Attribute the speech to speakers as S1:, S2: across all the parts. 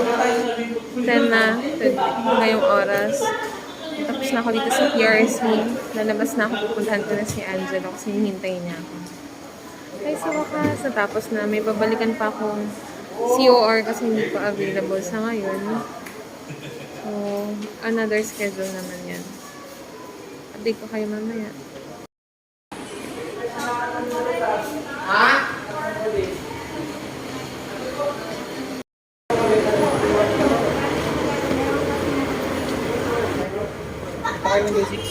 S1: 10 na ngayong oras. Tapos na ako dito sa PRC. Lalabas na ako. Pupuntahan ko na si Angelo kasi hinihintay niya ako. Ay, sa wakas. Natapos na. May babalikan pa akong COR kasi hindi pa available sa ngayon. So, another schedule naman yan. Update ko kayo mamaya. Ha? Okay ng basics.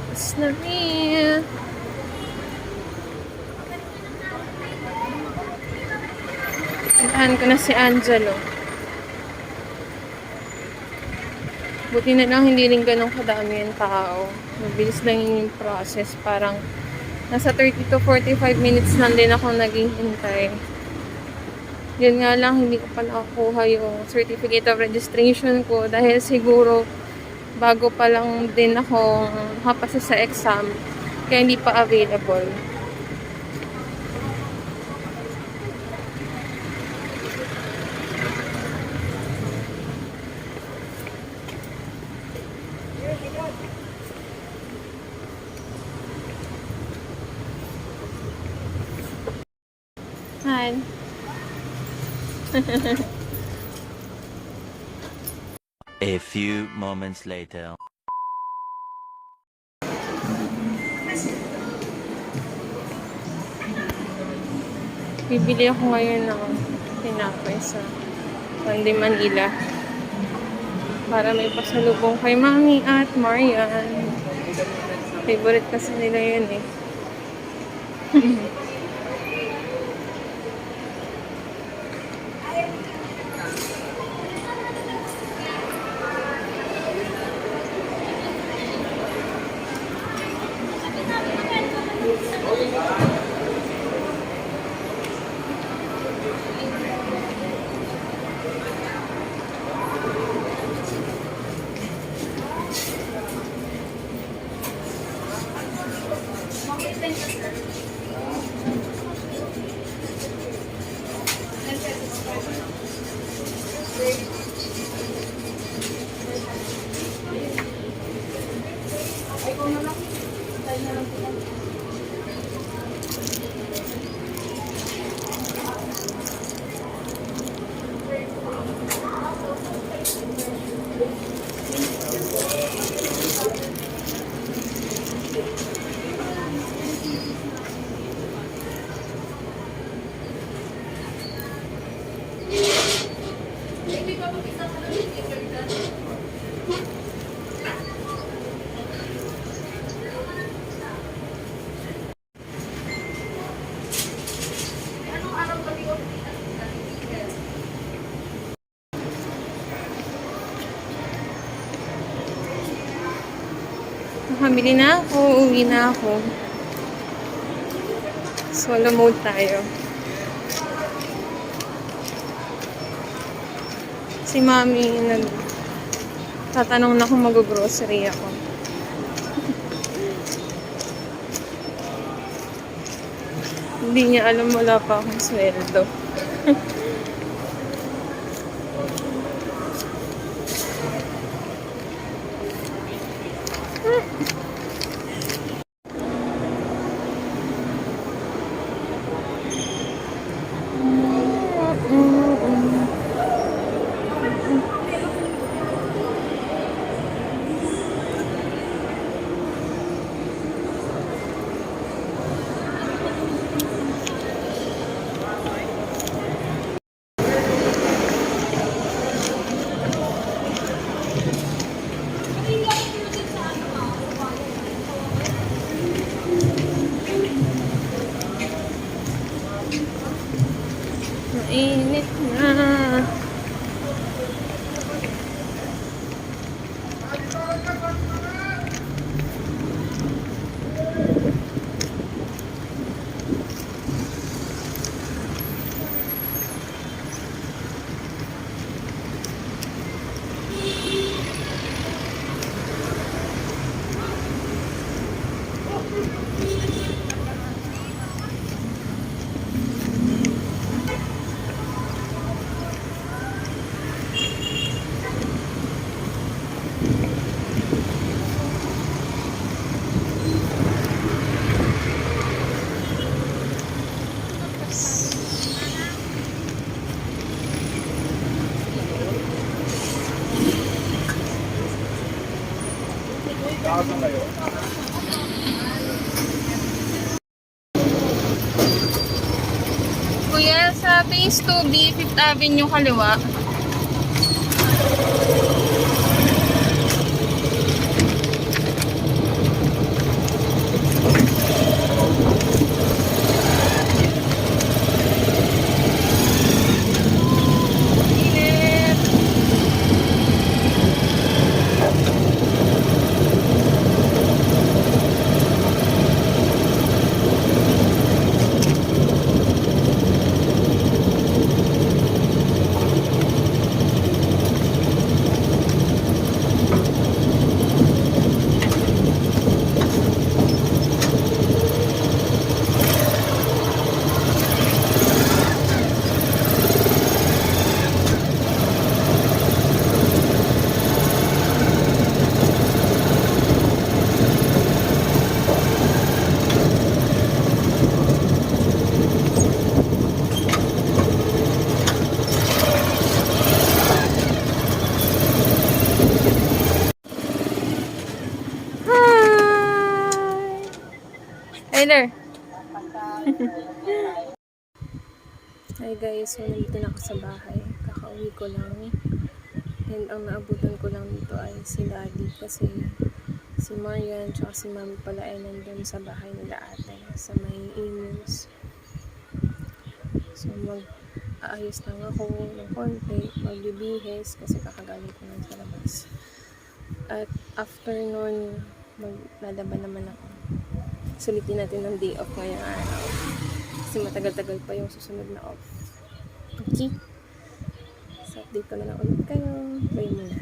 S1: Tapos na rin. Puntahan ko na si Angelo. Buti na lang hindi rin ganun kadami yung tao. Mabilis lang yung process. Parang nasa 30 to 45 minutes lang din ako naging hintay. Yun nga lang, hindi ko pa nakakuha yung certificate of registration ko dahil siguro bago pa lang din ako nakapasa sa exam kaya hindi pa available. Han.
S2: A few moments later.
S1: Bibili ako ngayon ng tinapay sa Sunday Manila para may pasalubong kay Mami at Marian. Favorite kasi nila yun eh. Nakabili na ako, uwi na ako. Solo mode tayo. Si Mami tatanong na kung mag-grocery ako. Hindi niya alam, wala pa akong sweldo. Sa phase 2B, 5th Avenue kaliwa. Init. Hi there. Hi guys, so nandito na ako sa bahay. Kakauwi ko lang. And ang naabutan ko lang dito ay si Daddy kasi si Marian tsaka si Mami pala ay nandun sa bahay nila ate sa may Imus. So mag-aayos lang ako ng konti, magbibihis kasi kakagaling ko lang sa labas. At after nun, maglalaban naman ako. Sulitin natin ng day off ngayong araw. Kasi matagal-tagal pa yung susunod na off. Okay? So, update ko na lang ulit kayo. Bye muna.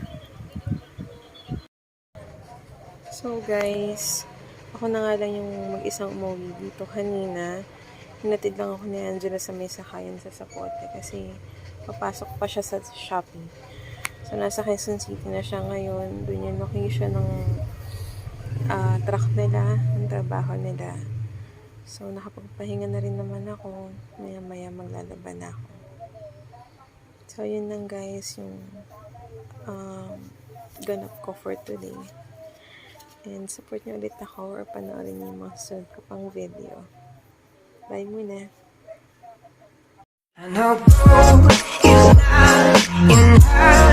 S1: So, guys, ako na nga lang yung mag-isang umuwi dito kanina. Hinatid lang ako ni Angela sa may sakayan sa Sapote kasi papasok pa siya sa shopping. So, nasa Quezon City na siya ngayon. Doon yung location ng truck nila, ang trabaho nila. So, nakapagpahinga na rin naman ako. Maya-maya maglalaban na ako. So, yun lang guys, yung ganap ko for today. And support nyo ulit ako or panoorin nyo yung mga sunod ko pang video. Bye muna!
S3: I know is not in her.